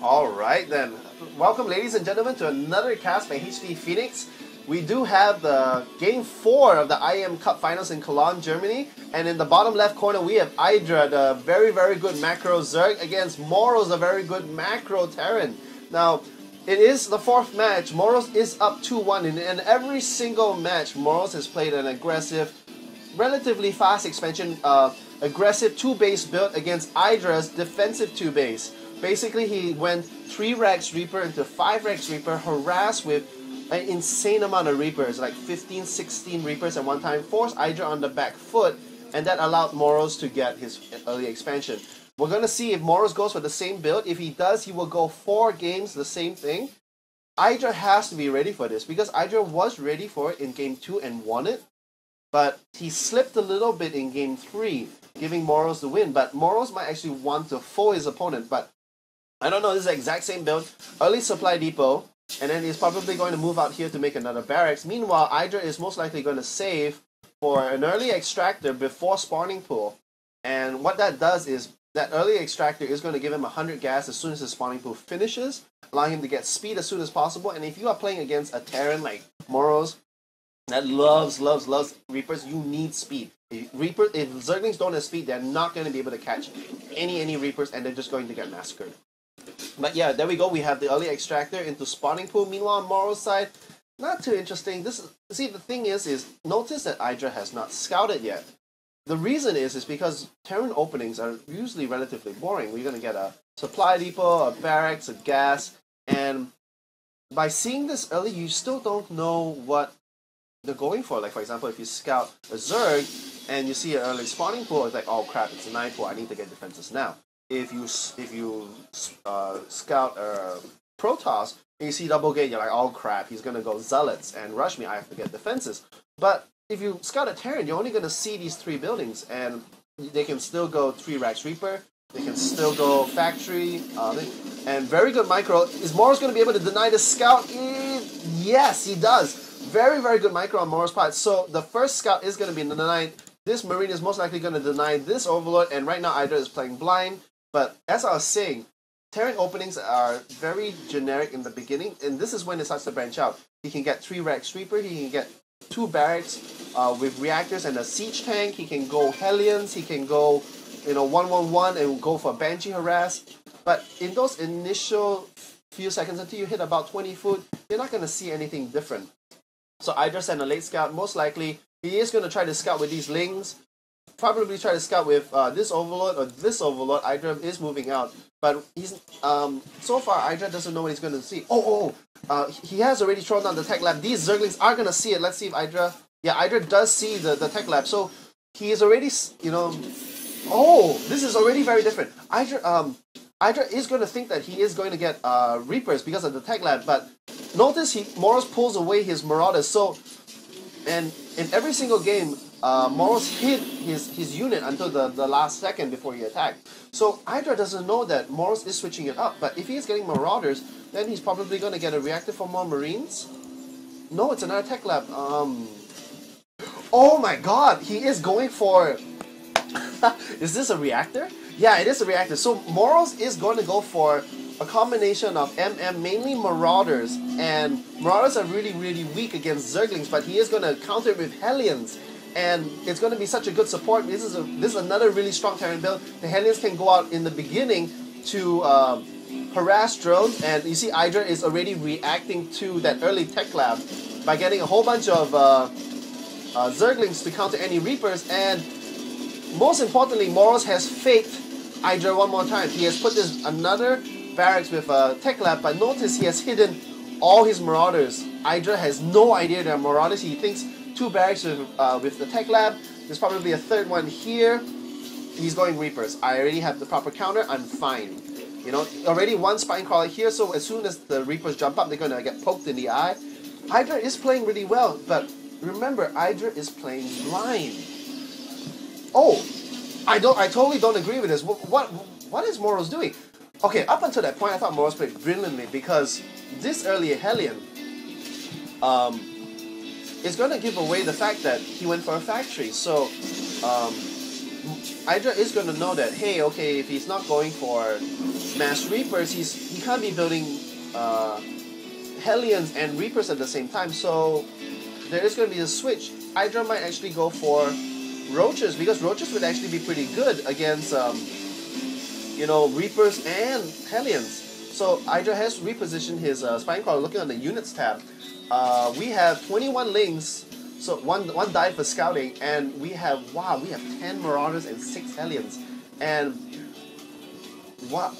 Alright then, welcome ladies and gentlemen to another cast by HD Phoenix. We do have the Game 4 of the IEM Cup Finals in Cologne, Germany. And in the bottom left corner we have Hydra, the very good macro Zerg, against Morrow, the very good macro Terran. Now, it is the fourth match. Morrow is up 2-1 in every single match. Morrow has played an aggressive, relatively fast expansion, aggressive 2-base build against Hydra's defensive 2-base. Basically, he went 3 Rex Reaper into 5 Rex Reaper, harassed with an insane amount of Reapers, like 15, 16 Reapers at one time, forced Hydra on the back foot, and that allowed Morrow to get his early expansion. We're going to see if Morrow goes for the same build. If he does, he will go 4 games the same thing. Hydra has to be ready for this, because Hydra was ready for it in Game 2 and won it, but he slipped a little bit in Game 3, giving Morrow the win. But Morrow might actually want to fool his opponent, but I don't know, this is the exact same build. Early supply depot, and then he's probably going to move out here to make another barracks. Meanwhile, Hydra is most likely going to save for an early extractor before spawning pool. And what that does is, that early extractor is going to give him 100 gas as soon as his spawning pool finishes, allowing him to get speed as soon as possible. And if you are playing against a Terran like Morrow's, that loves Reapers, you need speed. If Zerglings don't have speed, they're not going to be able to catch any Reapers, and they're just going to get massacred. But yeah, there we go. We have the early extractor into spawning pool. Meanwhile, on Morrow's side, not too interesting. See, the thing is notice that Hydra has not scouted yet. The reason is because Terran openings are usually relatively boring. We're going to get a supply depot, a barracks, a gas, and by seeing this early, you still don't know what they're going for. Like, for example, if you scout a Zerg and you see an early spawning pool, it's like, oh crap, it's a 9 pool, I need to get defenses now. If you scout a Protoss and you see double gate, you're like, oh crap, he's gonna go Zealots and rush me, I have to get defenses. But if you scout a Terran, you're only gonna see these 3 buildings, and they can still go 3 Rex Reaper, they can still go Factory, and very good micro. Is Morrow's gonna be able to deny the scout? Yes, he does. Very good micro on Morrow's part. So the first scout is gonna be denied. This Marine is most likely gonna deny this Overlord, and right now Hydra is playing blind. But as I was saying, Terran openings are very generic in the beginning, and this is when it starts to branch out. He can get 3 Rex Reaper, he can get 2 barracks with reactors and a siege tank, he can go Hellions, he can go 1-1-1 and go for Banshee harass. But in those initial few seconds until you hit about 20 foot, you're not going to see anything different. So Hydra sent a late scout. Most likely, he is going to try to scout with these Lings. Probably try to scout with this Overlord or this Overlord. Hydra is moving out, but he's so far Hydra doesn't know what he's going to see. He has already thrown down the tech lab. These Zerglings are going to see it. Let's see if Hydra. Yeah, Hydra does see the tech lab. So he is already this is already very different. Hydra is going to think that he is going to get Reapers because of the tech lab, but notice Morrow pulls away his Marauders. So, and in every single game, Morrow hit his unit until the last second before he attacked. So Hydra doesn't know that Morrow is switching it up, but if he's getting Marauders, then he's probably going to get a reactor for more Marines. No, it's another tech lab. Oh my god, he is going for... Is this a reactor? Yeah, it is a reactor. So Morrow is going to go for a combination of MM, mainly Marauders, and Marauders are really weak against Zerglings, but he is going to counter it with Hellions, and it's going to be such a good support. This is another really strong Terran build. The Hellions can go out in the beginning to harass drones, and you see Hydra is already reacting to that early tech lab by getting a whole bunch of Zerglings to counter any Reapers, and most importantly, Morrow has faked Hydra one more time. He has put this another barracks with a tech lab, but notice he has hidden all his Marauders. Hydra has no idea they're Marauders. He thinks 2 barracks with the tech lab. There's probably a 3rd one here. He's going Reapers. I already have the proper counter. I'm fine. Already 1 Spine Crawler here, so as soon as the Reapers jump up, they're going to get poked in the eye. Hydra is playing really well, but remember, Hydra is playing blind. Oh, I totally don't agree with this. What is Morrow doing? Okay, up until that point, I thought Morrow played brilliantly because this early Hellion is going to give away the fact that he went for a factory. So Hydra is going to know that, hey, okay, if he's not going for Mass Reapers, he can't be building Hellions and Reapers at the same time, so there is going to be a switch. Hydra might actually go for Roaches, because Roaches would actually be pretty good against, you know, Reapers and Hellions. So Hydra has repositioned his Spinecrawler. Looking on the Units tab, we have 21 Lings, so one died for scouting, and we have 10 Marauders and 6 Hellions. And what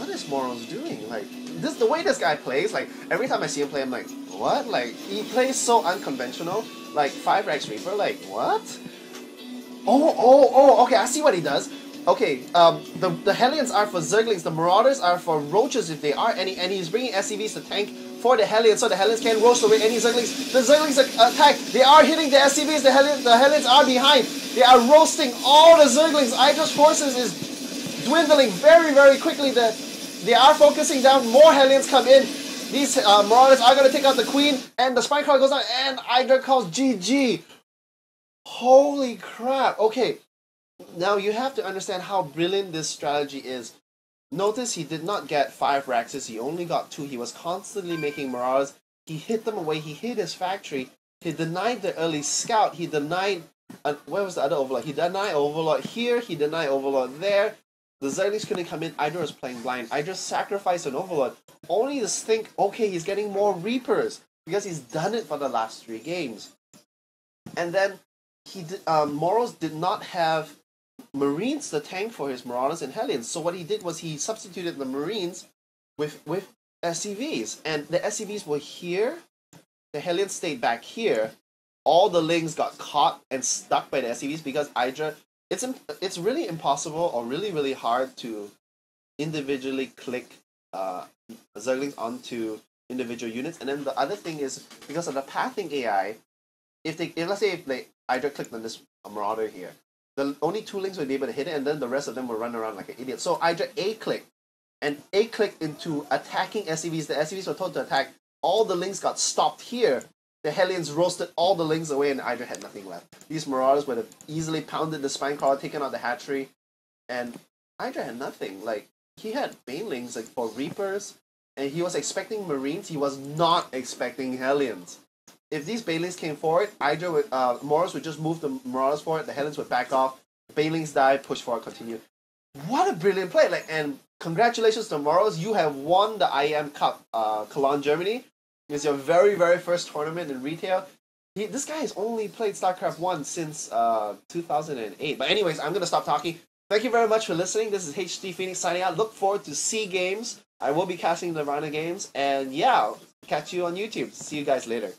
is Morrow's doing? Like, this, the way this guy plays, like, every time I see him play, I'm like, what? Like, he plays so unconventional. Like, 5 Rex Reaper, like, what? Okay, I see what he does. Okay, the Hellions are for Zerglings, the Marauders are for Roaches if they are any, and he's bringing SCVs to tank for the Hellions, so the Hellions can roast away any Zerglings. The Zerglings attack, they are hitting the SCVs, the Hellions are behind. They are roasting all the Zerglings. Hydra's forces is dwindling very, very quickly. They are focusing down, more Hellions come in. These Marauders are going to take out the Queen, and the Spinecrawler goes down, and Hydra calls GG. Holy crap. Okay, now you have to understand how brilliant this strategy is. Notice he did not get 5 Raxes, he only got 2. He was constantly making Marauders. He hit them away, he hit his factory. He denied the early scout, he denied... where was the other Overlord? He denied Overlord here, he denied Overlord there. The Zerglings couldn't come in, Hydra was playing blind. Hydra sacrificed an Overlord, only to think, okay, he's getting more Reapers, because he's done it for the last 3 games. And then, Morrow did not have Marines to tank for his Marauders and Hellions, so what he did was he substituted the Marines with SCVs, and the SCVs were here, the Hellions stayed back here, all the Lings got caught and stuck by the SCVs because Hydra, it's really impossible or really hard to individually click Zerglings onto individual units. And then the other thing is, because of the pathing AI, let's say Hydra clicked on this Marauder here, the only 2 Lings would be able to hit it, and then the rest of them will run around like an idiot. So Hydra A-clicked, and A-clicked into attacking SCVs. The SCVs were told to attack. All the Lings got stopped here. The Hellions roasted all the Lings away, and Hydra had nothing left. These Marauders would have easily pounded the Spinecrawler, taken out the hatchery, and Hydra had nothing. Like, he had Banelings like for Reapers, and he was expecting Marines. He was not expecting Hellions. If these Banelings came forward, Hydra would, Morrow would just move the Marauders forward, the Hellions would back off, Banelings die, push forward, continue. What a brilliant play! Like, and congratulations to Morrow, you have won the IEM Cup, Cologne, Germany. It's your very first tournament in retail. This guy has only played StarCraft 1 since 2008. But anyways, I'm going to stop talking. Thank you very much for listening. This is HD Phoenix signing out. Look forward to C Games. I will be casting the Rhino games. And yeah, I'll catch you on YouTube. See you guys later.